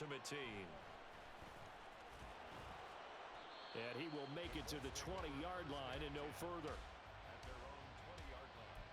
ultimate team. And he will make it to the 20-yard line and no further. At their own 20-yard line.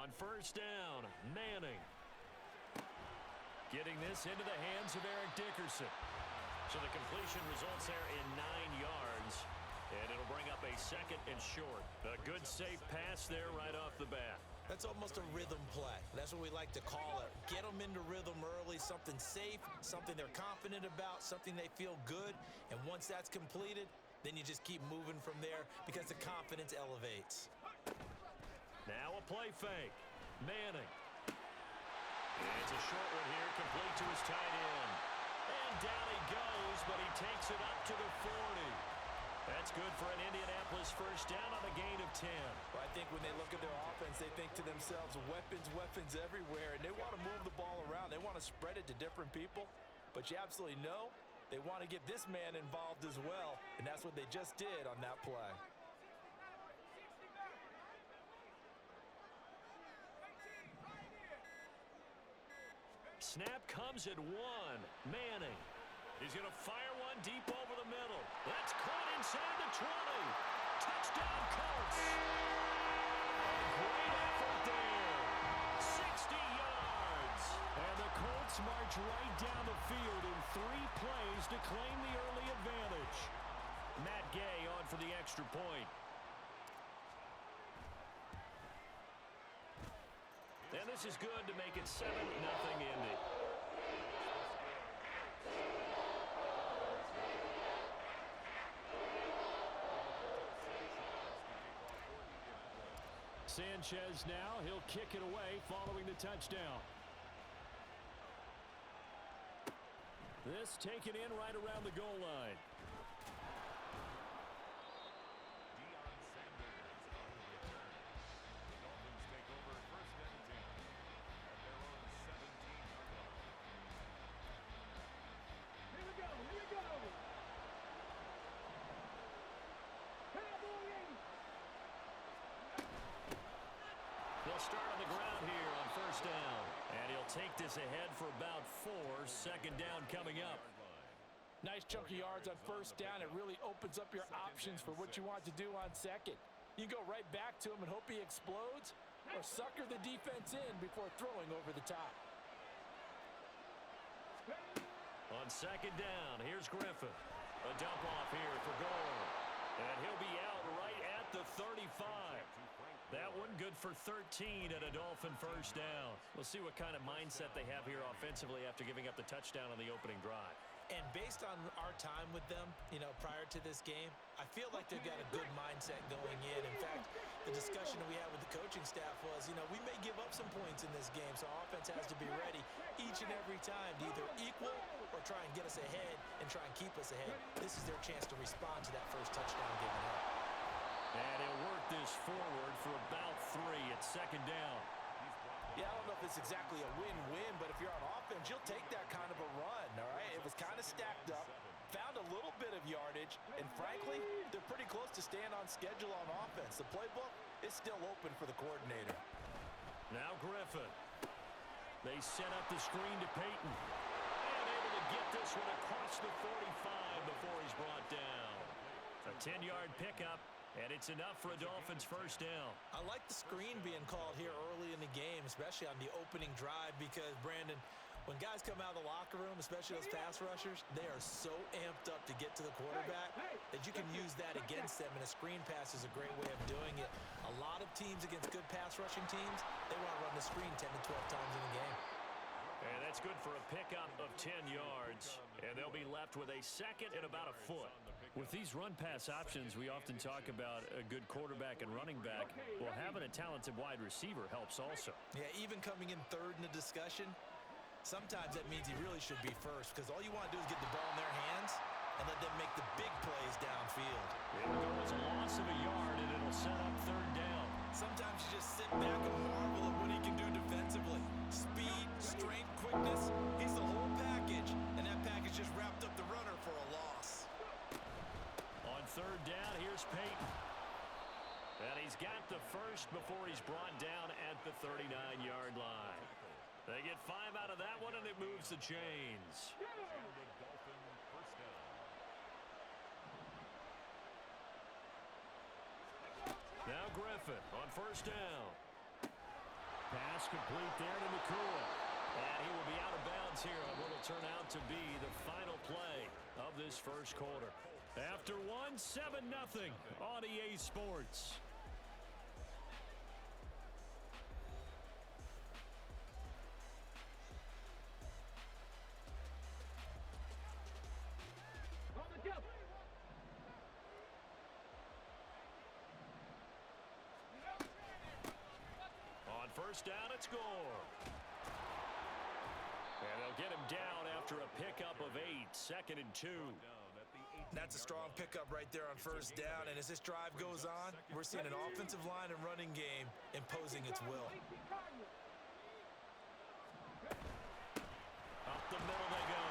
On first down, Manning. Getting this into the hands of Eric Dickerson. So the completion results there in 9 yards. And it'll bring up a second and short. A good, safe pass there right off the bat. That's almost a rhythm play. That's what we like to call it. Get them into rhythm early, something safe, something they're confident about, something they feel good. And once that's completed, then you just keep moving from there because the confidence elevates. Now a play fake. Manning. It's a short one here, complete to his tight end. And down he goes, but he takes it up to the 40. That's good for an Indianapolis first down on a gain of 10. Well, I think when they look at their offense, they think to themselves, weapons everywhere, and they want to move the ball around. They want to spread it to different people, but you absolutely know they want to get this man involved as well, and that's what they just did on that play. Snap comes at 1. Manning. He's going to fire one deep over the middle. That's caught inside the 20. Touchdown, Colts. Great effort there. 60 yards. And the Colts march right down the field in 3 plays to claim the early advantage. Matt Gay on for the extra point. And this is good to make it 7-0 Indy. Sanchez now, he'll kick it away following the touchdown. This taken in right around the goal line. The Dolphins take over first and 10 at their own 17-yard line. Here we go, here we go. They'll start on the ground here on first down. And he'll take this ahead for about 4. Second down coming up. Nice chunk of yards on first down. It really opens up your options for what you want to do on second. You go right back to him and hope he explodes, or sucker the defense in before throwing over the top. On second down, here's Griffin. A dump off here for Gore. And he'll be out right at the 35. That one good for 13 and a Dolphin first down. We'll see what kind of mindset they have here offensively after giving up the touchdown on the opening drive. And based on our time with them, prior to this game, I feel like they've got a good mindset going in. In fact, the discussion that we had with the coaching staff was, we may give up some points in this game, so our offense has to be ready each and every time to either equal or try and get us ahead and try and keep us ahead. This is their chance to respond to that first touchdown given up. And he'll work this forward for about 3 at second down. Yeah, I don't know if it's exactly a win-win, but if you're on offense, you'll take that kind of a run, all right? It was kind of stacked up, found a little bit of yardage, and frankly, they're pretty close to staying on schedule on offense. The playbook is still open for the coordinator. Now Griffin. They set up the screen to Peyton. And able to get this one across the 45 before he's brought down. A 10-yard pickup. And it's enough for a Dolphins first down. I like the screen being called here early in the game, especially on the opening drive, because, Brandon, when guys come out of the locker room, especially those pass rushers, they are so amped up to get to the quarterback that you can use that against them, and a screen pass is a great way of doing it. A lot of teams against good pass rushing teams, they want to run the screen 10 to 12 times in a game. And that's good for a pickup of 10 yards. And they'll be left with a second and about a foot. With these run-pass options, we often talk about a good quarterback and running back. Well, having a talented wide receiver helps also. Yeah, even coming in third in the discussion, Sometimes that means he really should be first because all you want to do is get the ball in their hands and let them make the big plays downfield. It'll go as a loss of a yard, and it'll set up third down. Sometimes you just sit back and marvel at what he can do defensively. Speed, strength, quickness, he's the whole package, and that package just wrapped up the runner for a loss. On third down, here's Peyton. And he's got the first before he's brought down at the 39-yard line. They get 5 out of that one, and it moves the chains. Now Griffin on first down. Pass complete there to Nakua. And he will be out of bounds here on what will turn out to be the final play of this first quarter. After 7-0 on EA Sports. On the jump. On first down, it's Gore. And they'll get him down after a pickup of 8, 2nd and 2. That's a strong pickup right there on first down, and as this drive goes on, we're seeing an offensive line and running game imposing its will. Up the middle they go.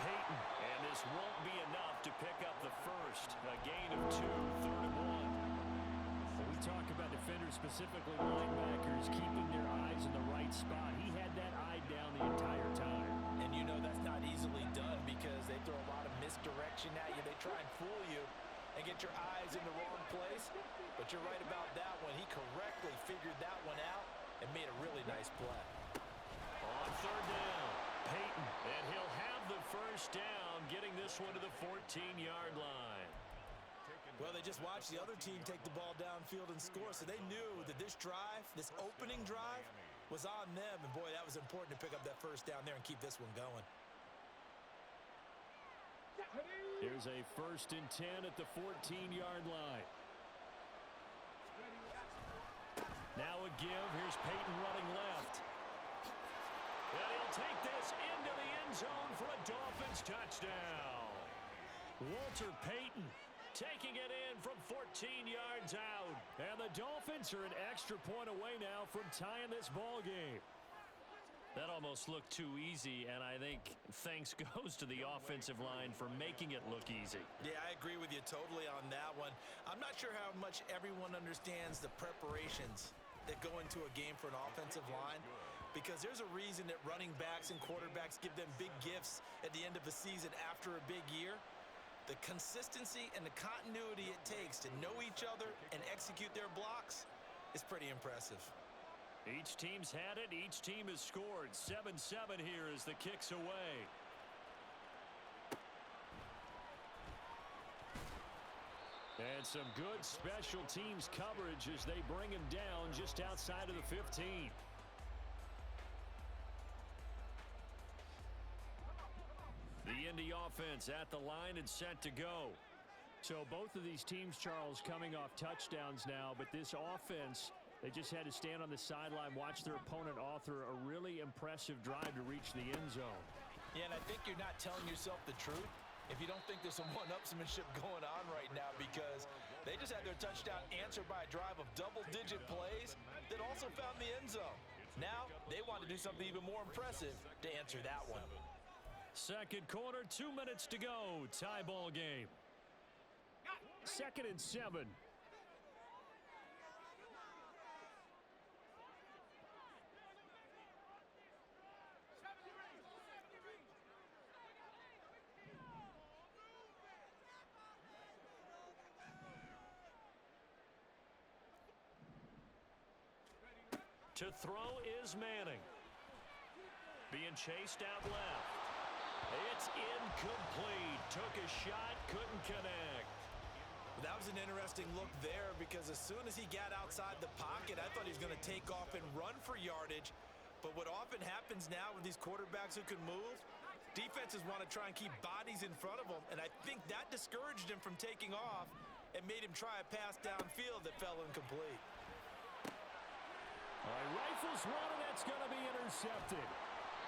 Peyton, and this won't be enough to pick up the first. A gain of 2, 3rd and 1. We talk about defenders, specifically linebackers, keeping their eyes in the right spot. He had that eye down the entire time. And you know that's not easily done because they throw a lot of misdirection at you. They try and fool you and get your eyes in the wrong place. But you're right about that one. He correctly figured that one out and made a really nice play. On third down, Peyton, and he'll have the first down, getting this one to the 14-yard line. Well, they just watched the other team take the ball downfield and score, so they knew that this drive, this opening drive, was on them. And, boy, that was important to pick up that first down there and keep this one going. Here's a 1st and 10 at the 14-yard line. Now a give. Here's Peyton running left. And he'll take this into the end zone for a Dolphins touchdown. Walter Payton taking it in from 14 yards out. And the Dolphins are an extra point away now from tying this ball game. That almost looked too easy, and I think thanks goes to the offensive line for making it look easy. Yeah, I agree with you totally on that one. I'm not sure how much everyone understands the preparations that go into a game for an offensive line, because there's a reason that running backs and quarterbacks give them big gifts at the end of the season after a big year. The consistency and the continuity it takes to know each other and execute their blocks is pretty impressive. Each team's had it. Each team has scored. 7-7 here as the kick's away. And some good special teams coverage as they bring him down just outside of the 15. The Indy offense at the line and set to go. So both of these teams, Charles, coming off touchdowns now, but this offense, they just had to stand on the sideline, watch their opponent author a really impressive drive to reach the end zone. Yeah, and I think you're not telling yourself the truth if you don't think there's some one-upsmanship going on right now, because they just had their touchdown answered by a drive of double-digit plays that also found the end zone. Now they want to do something even more impressive to answer that one. Second quarter, 2 minutes to go. Tie ball game. 2nd and 7. To throw is Manning. Being chased out left. It's incomplete. Took a shot, couldn't connect. That was an interesting look there, because as soon as he got outside the pocket, I thought he was going to take off and run for yardage. But what often happens now with these quarterbacks who can move, defenses want to try and keep bodies in front of them, and I think that discouraged him from taking off and made him try a pass downfield that fell incomplete. All right, rifles one, and that's going to be intercepted.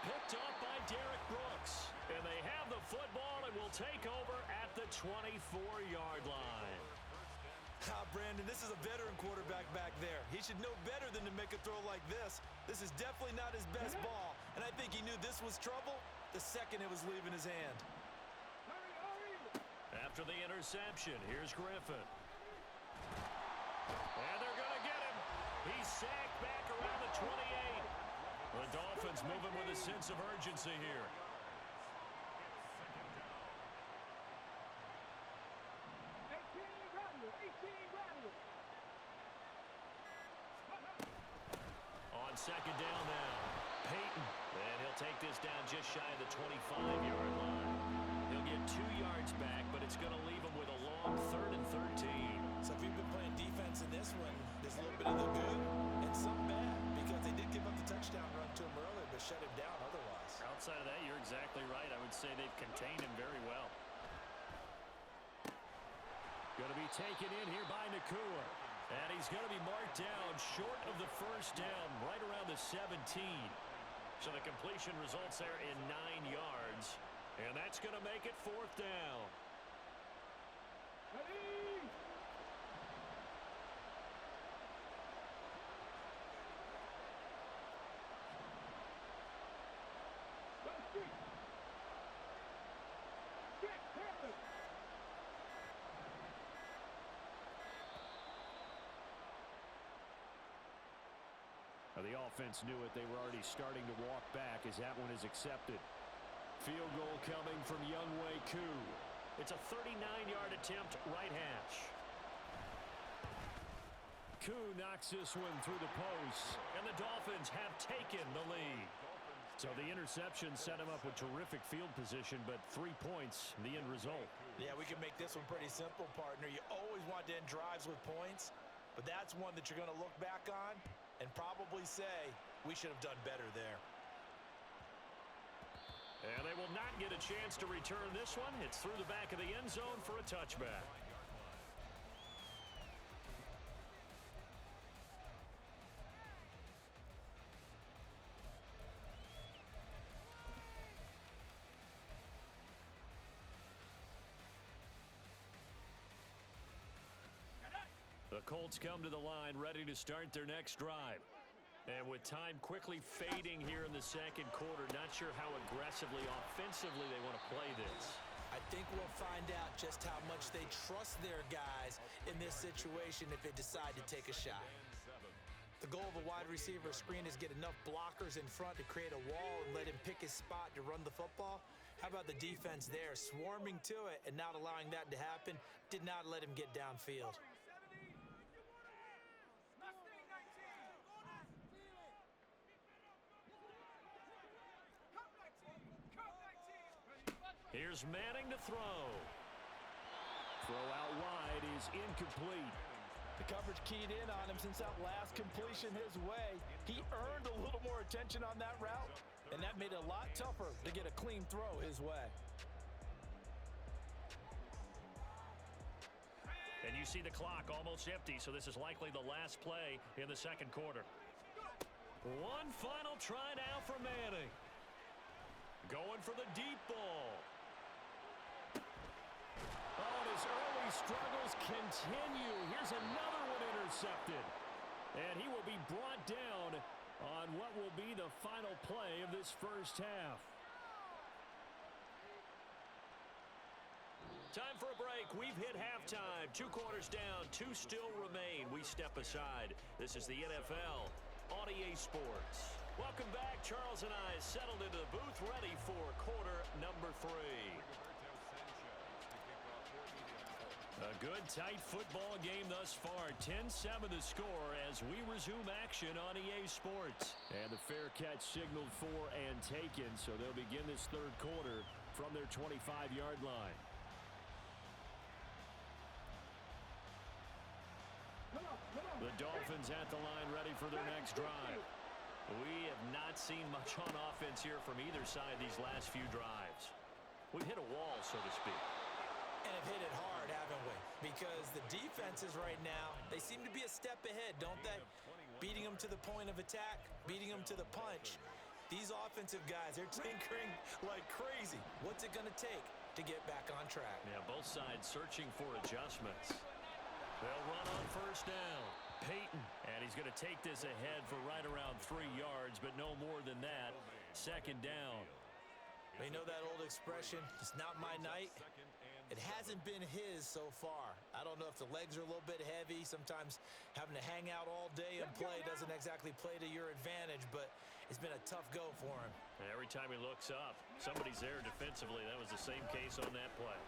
Picked off by Derek Brooks. And they have the football and will take over at the 24-yard line. Brandon, this is a veteran quarterback back there. He should know better than to make a throw like this. This is definitely not his best ball, and I think he knew this was trouble the second it was leaving his hand. After the interception, here's Griffin. And they're going to get him. He's sacked back around the 28. The Dolphins moving with a sense of urgency here. On second down now, Peyton. And he'll take this down just shy of the 25-yard line. He'll get 2 yards back, but it's going to leave him with a long 3rd and 13. So if you've been playing defense in this one, there's a little bit of the good and some bad, because they did give up the touchdown run to him earlier, but shut him down otherwise. Outside of that, you're exactly right. I would say they've contained him very well. Going to be taken in here by Nakua. And he's going to be marked down short of the first down, right around the 17. So the completion results there in 9 yards. And that's going to make it 4th down. The offense knew it. They were already starting to walk back as that one is accepted. Field goal coming from Younghoe Koo. It's a 39-yard attempt, right hash. Koo knocks this one through the post. And the Dolphins have taken the lead. So the interception set him up with terrific field position, but 3 points, the end result. Yeah, we can make this one pretty simple, partner. You always want to end drives with points, but that's one that you're going to look back on and probably say, we should have done better there. And they will not get a chance to return this one. It's through the back of the end zone for a touchback. The Colts come to the line ready to start their next drive. And with time quickly fading here in the second quarter, not sure how aggressively, offensively they want to play this. I think we'll find out just how much they trust their guys in this situation if they decide to take a shot. The goal of a wide receiver screen is get enough blockers in front to create a wall and let him pick his spot to run the football. How about the defense there, swarming to it and not allowing that to happen, did not let him get downfield. Here's Manning to throw. Throw out wide is incomplete. The coverage keyed in on him since that last completion his way. He earned a little more attention on that route, and that made it a lot tougher to get a clean throw his way. And you see the clock almost empty, so this is likely the last play in the second quarter. One final try now for Manning. Going for the deep ball. Oh, and his early struggles continue. Here's another one intercepted. And he will be brought down on what will be the final play of this first half. Time for a break. We've hit halftime. 2 quarters down, 2 still remain. We step aside. This is the NFL on EA Sports. Welcome back. Charles and I settled into the booth ready for quarter number 3. A good, tight football game thus far. 10-7 the score as we resume action on EA Sports. And the fair catch signaled for and taken, so they'll begin this third quarter from their 25-yard line. The Dolphins at the line ready for their next drive. We have not seen much on offense here from either side these last few drives. We've hit a wall, so to speak. And have hit it hard, haven't we? Because the defenses right now, they seem to be a step ahead, don't they? Beating them to the point of attack, beating them to the punch. These offensive guys, they're tinkering like crazy. What's it going to take to get back on track? Yeah, both sides searching for adjustments. They'll run on first down. Peyton, and he's going to take this ahead for right around 3 yards, but no more than that. Second down. You know that old expression, it's not my night? It hasn't been his so far. I don't know if the legs are a little bit heavy. Sometimes having to hang out all day and play doesn't exactly play to your advantage, but it's been a tough go for him. Every time he looks up, somebody's there defensively. That was the same case on that play.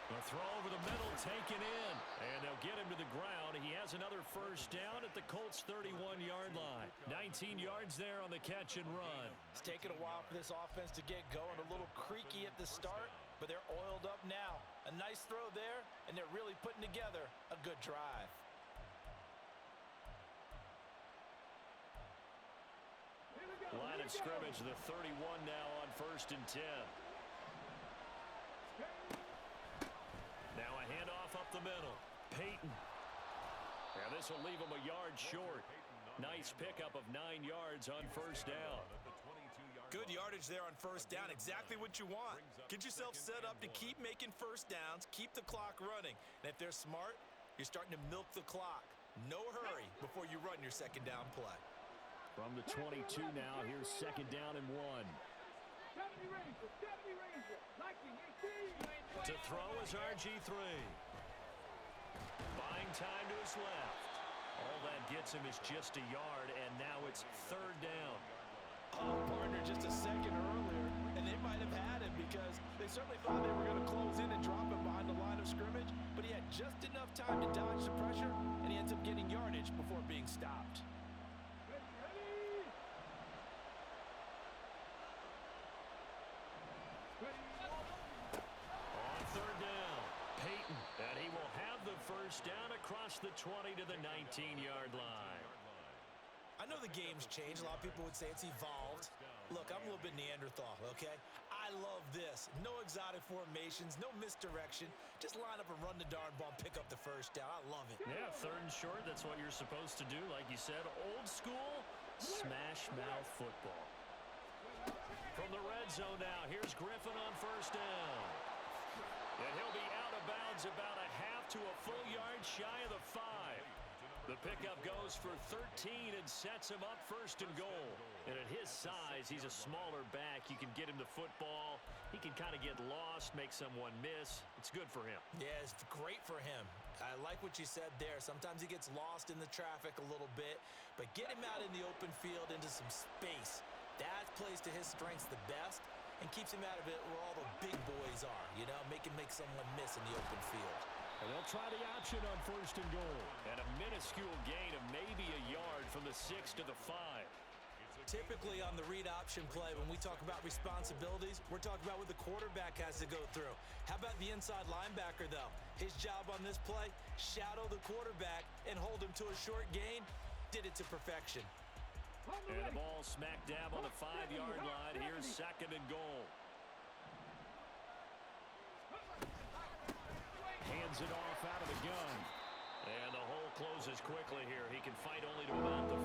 The throw over the middle, taken in, and they'll get him to the ground. He has another first down at the Colts' 31-yard line. 19 yards there on the catch and run. It's taken a while for this offense to get going. A little creaky at the start, but they're oiled up now. A nice throw there, and they're really putting together a good drive. Line of scrimmage, the 31 now on 1st and 10. Now a handoff up the middle. Peyton. And this will leave him a yard short. Nice pickup of 9 yards on first down. Good yardage there on first down. Exactly what you want. Get yourself set up to keep making first downs, keep the clock running. And if they're smart, you're starting to milk the clock. No hurry before you run your second down play. From the 22 now, here's second down and 1. To throw is RG3. Buying time to his left. All that gets him is just a yard, and now it's third down. Oh, partner, just a second earlier, and they might have had him because they certainly thought they were going to close in and drop him behind the line of scrimmage, but he had just enough time to dodge the pressure, and he ends up getting yardage before being stopped. On third down, Peyton, and he will have the first down across the 20 to the 19-yard line. I know the game's changed. A lot of people would say it's evolved. Look, I'm a little bit Neanderthal, okay? I love this. No exotic formations, no misdirection. Just line up and run the darn ball and pick up the first down. I love it. Yeah, third and short, that's what you're supposed to do. Like you said, old school, smash mouth football. From the red zone now, here's Griffin on first down. And he'll be out of bounds about a half to a full yard shy of the 5. The pickup goes for 13 and sets him up first and goal. And at his size, he's a smaller back. You can get him the football. He can kind of get lost, make someone miss. It's good for him. Yeah, it's great for him. I like what you said there. Sometimes he gets lost in the traffic a little bit, but get him out in the open field into some space. That plays to his strengths the best and keeps him out of it where all the big boys are, you know, make someone miss in the open field. And they'll try the option on first and goal. And a minuscule gain of maybe a yard from the 6 to the 5. Typically on the read option play, when we talk about responsibilities, we're talking about what the quarterback has to go through. How about the inside linebacker, though? His job on this play, shadow the quarterback and hold him to a short gain. Did it to perfection. And the ball smack dab on the 5-yard line. Here's second and goal. Hands it off out of the gun. And the hole closes quickly here. He can fight only to about the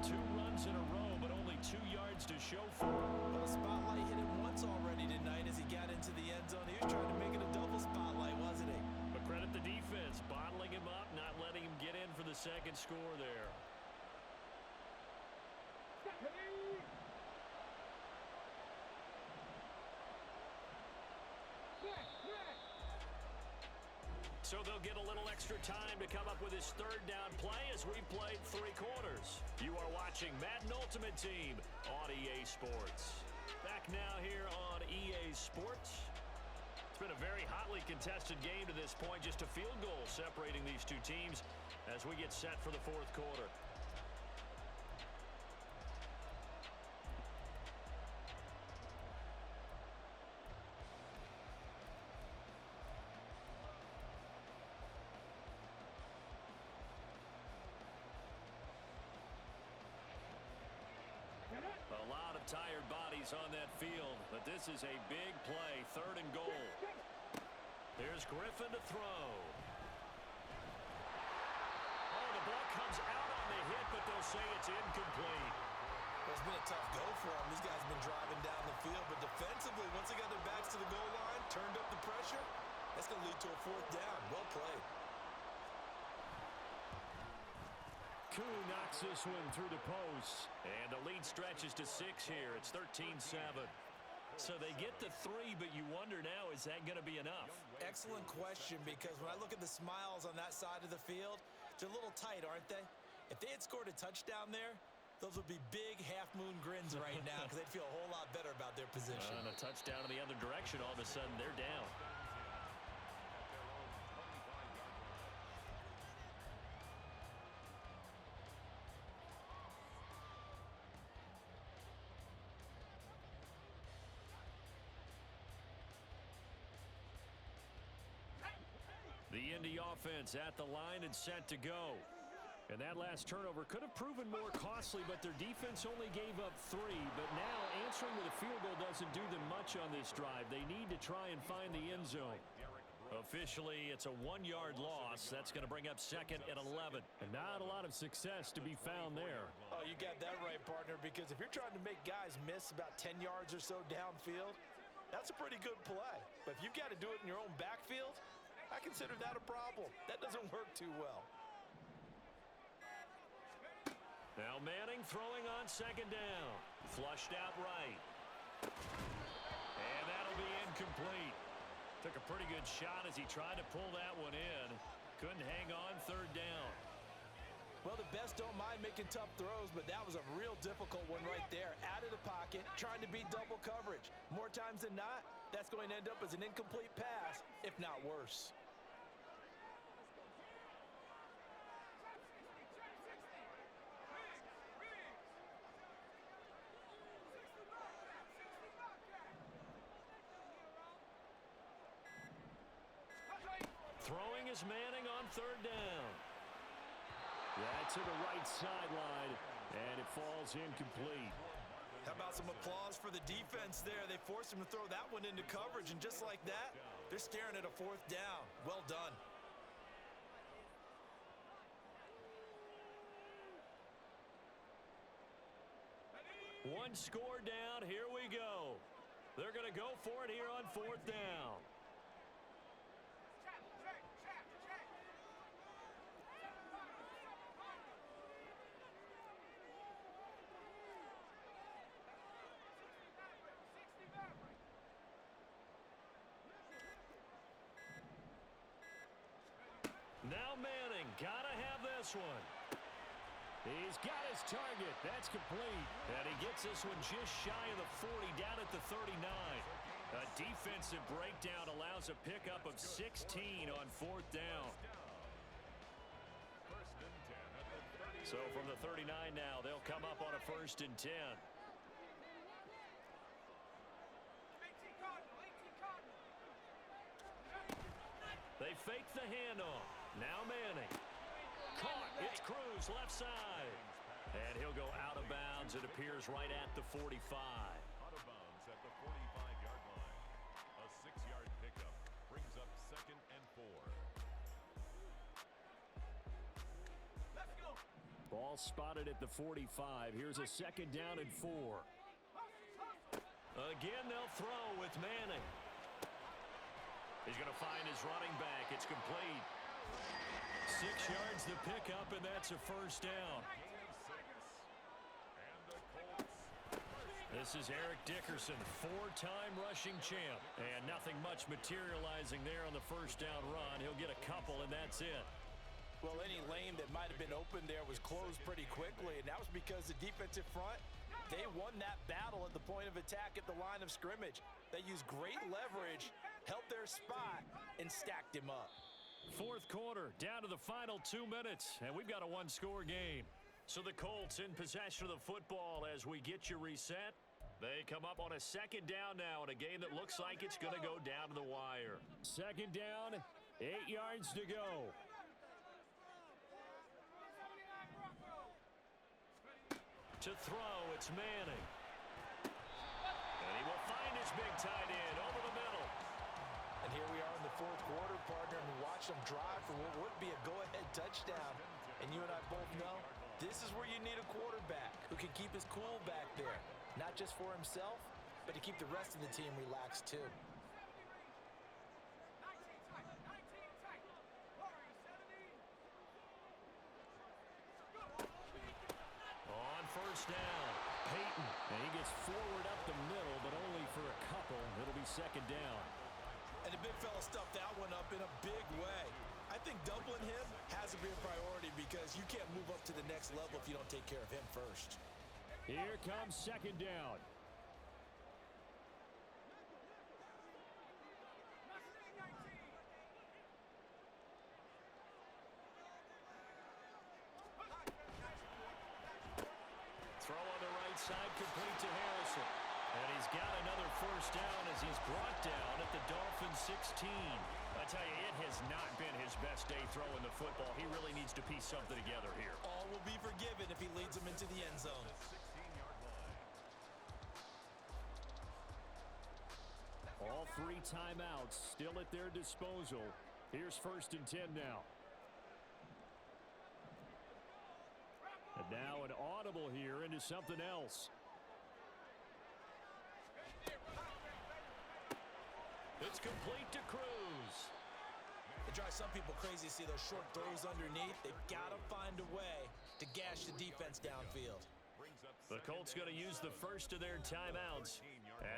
4. 2 runs in a row, but only 2 yards to show for it. Well, the spotlight hit him once already tonight as he got into the end zone. He was trying to make it a double spotlight, wasn't he? But credit the defense, bottling him up, not letting him get in for the second score there. So they'll get a little extra time to come up with his third down play as we've played 3 quarters. You are watching Madden Ultimate Team on EA Sports. Back now here on EA Sports. It's been a very hotly contested game to this point. Just a field goal separating these two teams as we get set for the 4th quarter. A lot of tired bodies on that field, but this is a big play, 3rd and goal. Here's Griffin to throw. Oh, the ball comes out on the hit, but they'll say it's incomplete. It's been a tough go for them. These guys have been driving down the field, but defensively, once they got their backs to the goal line, turned up the pressure, that's going to lead to a fourth down. Well played. Koo knocks this one through the post. And the lead stretches to 6 here. It's 13-7. So they get the 3, but you wonder now, is that going to be enough? Excellent question, because when I look at the smiles on that side of the field, they're a little tight, aren't they? If they had scored a touchdown there, those would be big half-moon grins right now because they'd feel a whole lot better about their position. And a touchdown in the other direction, all of a sudden they're down. The Indy offense at the line and set to go. And that last turnover could have proven more costly, but their defense only gave up 3. But now answering with a field goal doesn't do them much on this drive. They need to try and find the end zone. Officially, it's a 1-yard loss. That's going to bring up 2nd and 11. And not a lot of success to be found there. Oh, you got that right, partner, because if you're trying to make guys miss about 10 yards or so downfield, that's a pretty good play. But if you've got to do it in your own backfield, I consider that a problem. That doesn't work too well. Now Manning throwing on 2nd down. Flushed out right. And that'll be incomplete. Took a pretty good shot as he tried to pull that one in. Couldn't hang on 3rd down. Well, the best don't mind making tough throws, but that was a real difficult one right there. Out of the pocket, trying to beat double coverage. More times than not, that's going to end up as an incomplete pass, if not worse. Throwing is Manning on 3rd down. Yeah, to the right sideline, and it falls incomplete. How about some applause for the defense there? They forced him to throw that one into coverage, and just like that, they're staring at a 4th down. Well done. One score down. Here we go. They're going to go for it here on 4th down. Now Manning, gotta have this one. He's got his target. That's complete. And he gets this one just shy of the 40, down at the 39. A defensive breakdown allows a pickup of 16 on 4th down. So from the 39 now, they'll come up on a 1st and 10. They fake the handoff. Now Manning. Caught. It's Cruz left side. And he'll go out of bounds. It appears right at the 45. Out of bounds at the 45-yard line. A 6-yard pickup brings up 2nd and 4. Let's go. Ball spotted at the 45. Here's a 2nd down and 4. Again, they'll throw with Manning. He's going to find his running back. It's complete. 6 yards the pickup, and that's a 1st down. This is Eric Dickerson, 4-time rushing champ. And nothing much materializing there on the 1st down run. He'll get a couple, and that's it. Well, any lane that might have been open there was closed pretty quickly, and that was because the defensive front, they won that battle at the point of attack at the line of scrimmage. They used great leverage, held their spot, and stacked him up. 4th quarter, down to the final 2 minutes, and we've got a 1-score game. So the Colts in possession of the football as we get you reset. They come up on a 2nd down now in a game that looks like it's going to go down to the wire. 2nd down, 8 yards to go. To throw, it's Manning. And he will find his big tight end over the middle. And here we are in the 4th quarter, partner, and we watch them drive for what would be a go-ahead touchdown. And you and I both know This is where you need a quarterback who can keep his cool back there. Not just for himself, but to keep the rest of the team relaxed too. On first down, Peyton. And he gets forward up the middle, but only for a couple. It'll be second down. And the big fella stuffed that one up in a big way. I think doubling him has to be a priority because you can't move up to the next level if you don't take care of him first. Here comes second down. Throw on the right side, complete to Harrison. And he's got another first down as he's brought down at the Dolphins 16. I tell you, it has not been his best day throwing the football. He really needs to piece something together here. All will be forgiven if he leads them into the end zone. All three timeouts still at their disposal. Here's first and 10 now. And now an audible here into something else. It's complete to Cruz. It drives some people crazy to see those short throws underneath. They've got to find a way to gash the defense downfield. The Colts going to use the first of their timeouts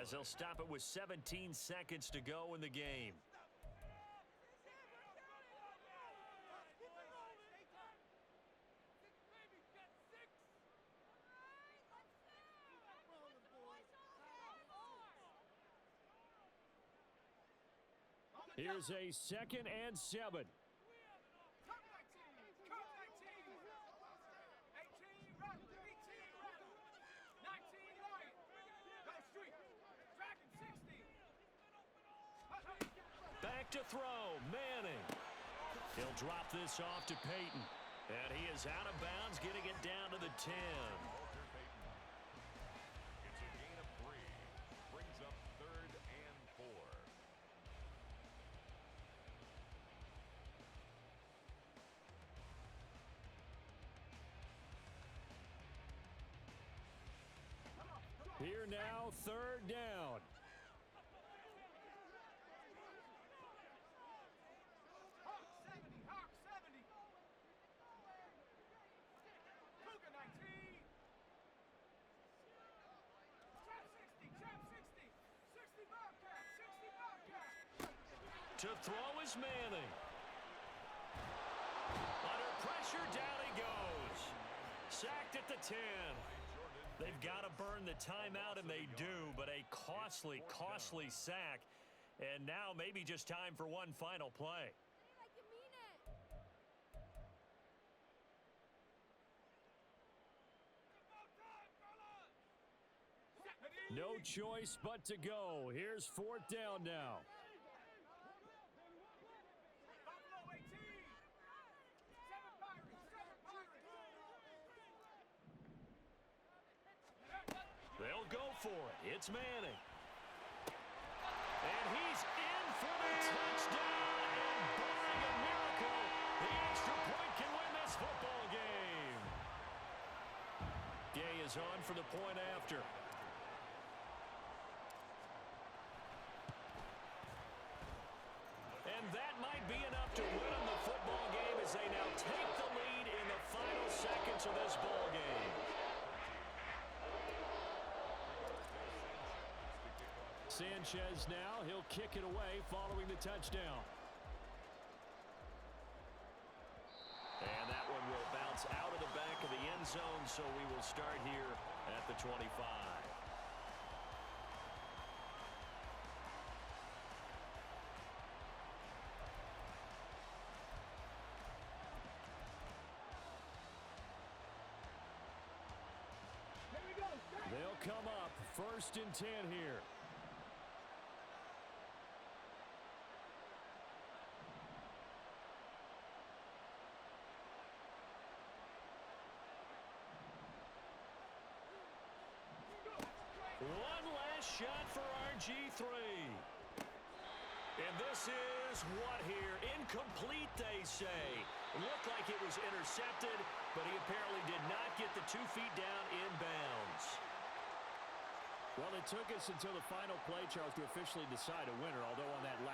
as they'll stop it with 17 seconds to go in the game. Here's a 2nd and 7. Back to throw, Manning. He'll drop this off to Peyton. And he is out of bounds, getting it down to the 10. It's a gain of 3. Brings up 3rd and 4. Here now, 3rd down. To throw is Manning. Under pressure, down he goes. Sacked at the 10. They've got to burn the timeout, and they do, but a costly, costly sack. And now maybe just time for one final play. No choice but to go. Here's 4th down now. They'll go for it. It's Manning. And he's in for the touchdown. And barring a miracle, the extra point can win this football game. Gay is on for the point after. And that might be enough to win them the football game as they now take the lead in the final seconds of this ball game. Sanchez now, he'll kick it away following the touchdown. And that one will bounce out of the back of the end zone, so we will start here at the 25. They'll come up 1st and 10 here. One last shot for RG3. And this is what here? Incomplete, they say. Looked like it was intercepted, but he apparently did not get the 2 feet down in bounds. Well, it took us until the final play, Charles, to officially decide a winner, although on that last